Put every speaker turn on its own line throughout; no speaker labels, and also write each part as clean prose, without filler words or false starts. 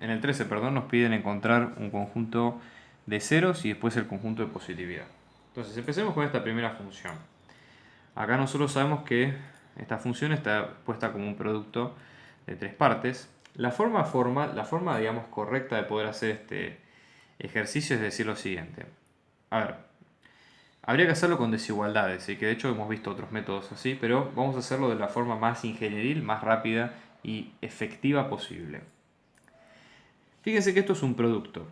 en el 13, perdón, nos piden encontrar un conjunto de ceros y después el conjunto de positividad. Entonces, empecemos con esta primera función. Acá nosotros sabemos que esta función está puesta como un producto de tres partes. La forma digamos, correcta de poder hacer este ejercicio es decir lo siguiente. A ver, habría que hacerlo con desigualdades, ¿sí? Que de hecho hemos visto otros métodos así, pero vamos a hacerlo de la forma más ingenieril, más rápida y efectiva posible. Fíjense que esto es un producto.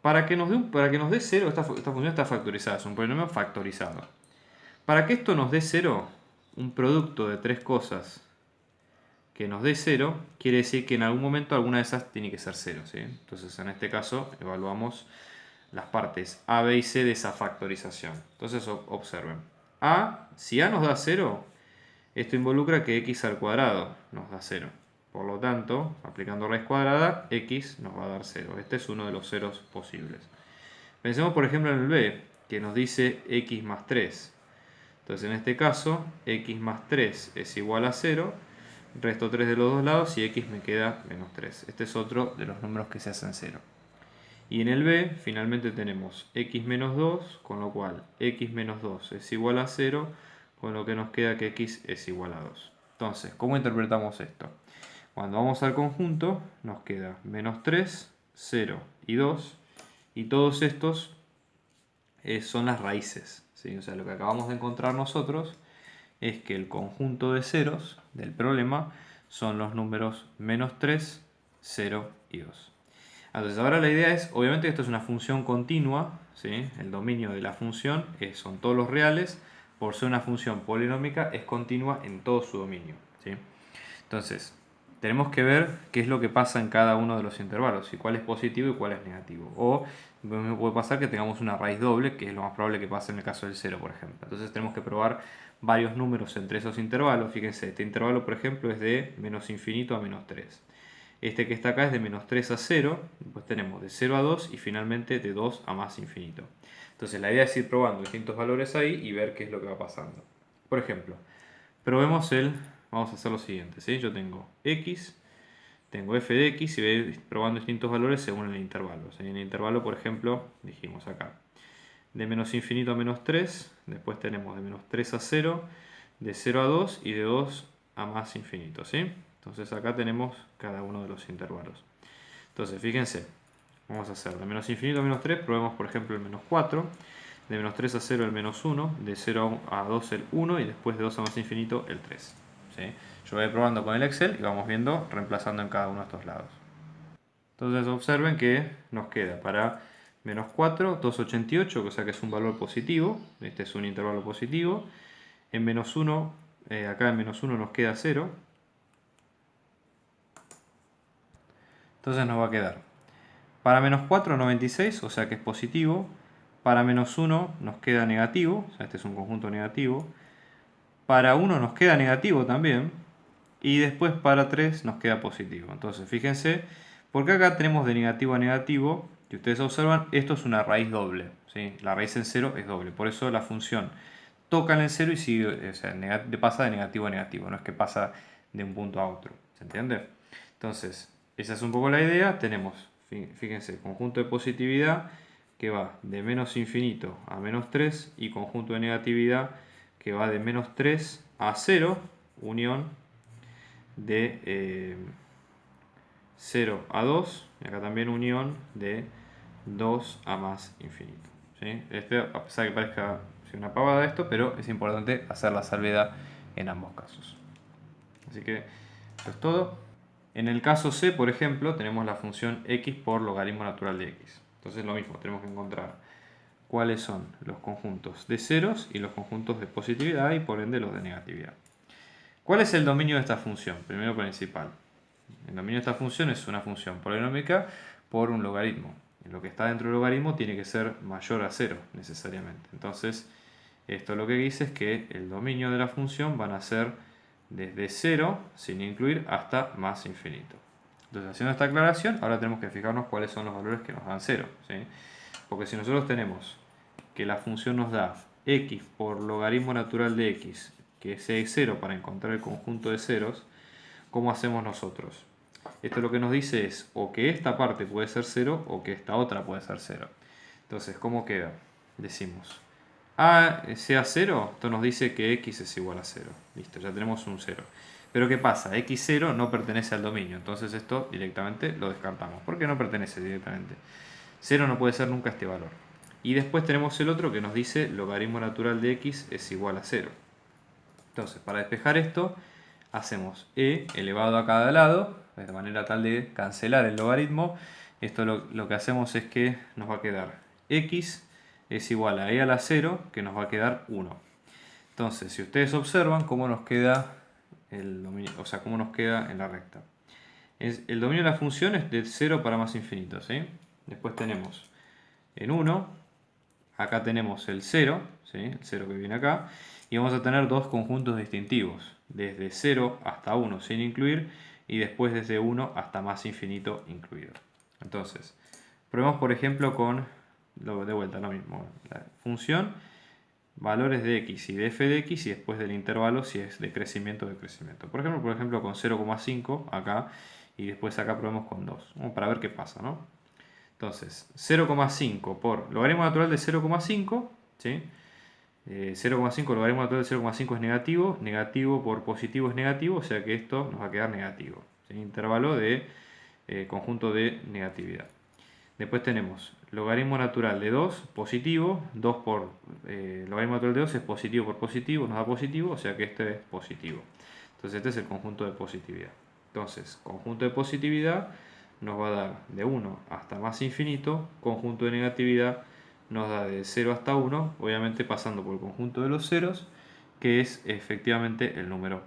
Para que nos dé 0, esta función está factorizada, es un polinomio factorizado. Para que esto nos dé 0, un producto de tres cosas que nos dé 0, quiere decir que en algún momento alguna de esas tiene que ser 0, ¿sí? Entonces en este caso evaluamos las partes A, B y C de esa factorización. Entonces observen. Si A nos da 0, esto involucra que x al cuadrado nos da 0. Por lo tanto, aplicando raíz cuadrada, x nos va a dar 0. Este es uno de los ceros posibles. Pensemos por ejemplo en el B, que nos dice x más 3. Entonces en este caso, x más 3 es igual a 0. Resto 3 de los dos lados y x me queda menos 3. Este es otro de los números que se hacen 0. Y en el B finalmente tenemos x menos 2, con lo cual x menos 2 es igual a 0, con lo que nos queda que x es igual a 2. Entonces, ¿cómo interpretamos esto? Cuando vamos al conjunto, nos queda menos 3, 0 y 2, y todos estos son las raíces, ¿sí? O sea, lo que acabamos de encontrar nosotros es que el conjunto de ceros del problema son los números menos 3, 0 y 2. Entonces ahora la idea es, obviamente esto es una función continua, ¿sí? El dominio de la función son todos los reales, por ser una función polinómica es continua en todo su dominio, ¿sí? Entonces, tenemos que ver qué es lo que pasa en cada uno de los intervalos, y cuál es positivo y cuál es negativo. O puede pasar que tengamos una raíz doble, que es lo más probable que pase en el caso del 0, por ejemplo. Entonces tenemos que probar varios números entre esos intervalos. Fíjense, este intervalo, por ejemplo, es de menos infinito a menos 3. Este que está acá es de menos 3 a 0, después tenemos de 0 a 2 y finalmente de 2 a más infinito. Entonces la idea es ir probando distintos valores ahí y ver qué es lo que va pasando. Por ejemplo, probemos vamos a hacer lo siguiente, ¿sí? Yo tengo x, tengo f de x y voy a ir probando distintos valores según el intervalo. ¿Sí? En el intervalo, por ejemplo, dijimos acá, de menos infinito a menos 3, después tenemos de menos 3 a 0, de 0 a 2 y de 2 a más infinito, ¿sí? Entonces acá tenemos cada uno de los intervalos. Entonces, fíjense, vamos a hacer de menos infinito a menos 3, probemos por ejemplo el menos 4, de menos 3 a 0 el menos 1, de 0 a 2 el 1 y después de 2 a más infinito el 3. ¿Sí? Yo voy probando con el Excel y vamos viendo, reemplazando en cada uno de estos lados. Entonces observen que nos queda para menos 4, 2,88, o sea que es un valor positivo, este es un intervalo positivo. En menos 1, acá en menos 1 nos queda 0. Entonces nos va a quedar para menos 4, 96, o sea que es positivo. Para menos 1 nos queda negativo, o sea este es un conjunto negativo. Para 1 nos queda negativo también. Y después para 3 nos queda positivo. Entonces fíjense, porque acá tenemos de negativo a negativo, que ustedes observan, esto es una raíz doble, ¿sí? La raíz en 0 es doble, por eso la función toca en el 0 y sigue, o sea, pasa de negativo a negativo, no es que pasa de un punto a otro, ¿se entiende? Entonces, esa es un poco la idea. Tenemos, fíjense, conjunto de positividad que va de menos infinito a menos 3 y conjunto de negatividad que va de menos 3 a 0, unión de 0 a 2, y acá también unión de 2 a más infinito. ¿Sí? A pesar de que parezca una pavada esto, pero es importante hacer la salvedad en ambos casos. Así que esto es todo. En el caso C, por ejemplo, tenemos la función x por logaritmo natural de x. Entonces lo mismo, tenemos que encontrar cuáles son los conjuntos de ceros y los conjuntos de positividad y por ende los de negatividad. ¿Cuál es el dominio de esta función? Primero principal. El dominio de esta función es una función polinómica por un logaritmo. Lo que está dentro del logaritmo tiene que ser mayor a 0 necesariamente. Entonces, esto lo que dice es que el dominio de la función van a ser desde 0, sin incluir, hasta más infinito. Entonces, haciendo esta aclaración, ahora tenemos que fijarnos cuáles son los valores que nos dan 0. ¿Sí? Porque si nosotros tenemos que la función nos da x por logaritmo natural de x, que es 0 para encontrar el conjunto de ceros, ¿cómo hacemos nosotros? Esto lo que nos dice es o que esta parte puede ser 0 o que esta otra puede ser 0. Entonces, ¿cómo queda? Decimos A sea 0, esto nos dice que x es igual a 0. Listo, ya tenemos un 0. Pero ¿qué pasa? X0 no pertenece al dominio, entonces esto directamente lo descartamos. ¿Por qué no pertenece directamente? 0 no puede ser nunca este valor. Y después tenemos el otro que nos dice logaritmo natural de x es igual a 0. Entonces, para despejar esto, hacemos e elevado a cada lado, de manera tal de cancelar el logaritmo. Esto lo que hacemos es que nos va a quedar x es igual a e a la 0, que nos va a quedar 1. Entonces, si ustedes observan cómo nos queda el dominio, o sea, cómo nos queda en la recta. El dominio de la función es de 0 para más infinito, ¿sí? Después tenemos en 1, acá tenemos el 0, ¿sí? El 0 que viene acá, y vamos a tener dos conjuntos distintivos, desde 0 hasta 1 sin incluir, y después desde 1 hasta más infinito incluido. Entonces, probemos por ejemplo con, de vuelta lo mismo, la función, valores de x y de f de x, y después del intervalo si es de crecimiento o decrecimiento. Por ejemplo con 0,5 acá, y después acá probemos con 2, para ver qué pasa, ¿no? Entonces, 0,5 por logaritmo natural de 0,5, ¿sí? 0,5 logaritmo natural de 0,5 es negativo, negativo por positivo es negativo, o sea que esto nos va a quedar negativo, ¿sí? Intervalo de conjunto de negatividad. Después tenemos logaritmo natural de 2, positivo, 2 por logaritmo natural de 2 es positivo por positivo, nos da positivo, o sea que este es positivo. Entonces este es el conjunto de positividad. Entonces, conjunto de positividad nos va a dar de 1 hasta más infinito, conjunto de negatividad nos da de 0 hasta 1, obviamente pasando por el conjunto de los ceros, que es efectivamente el número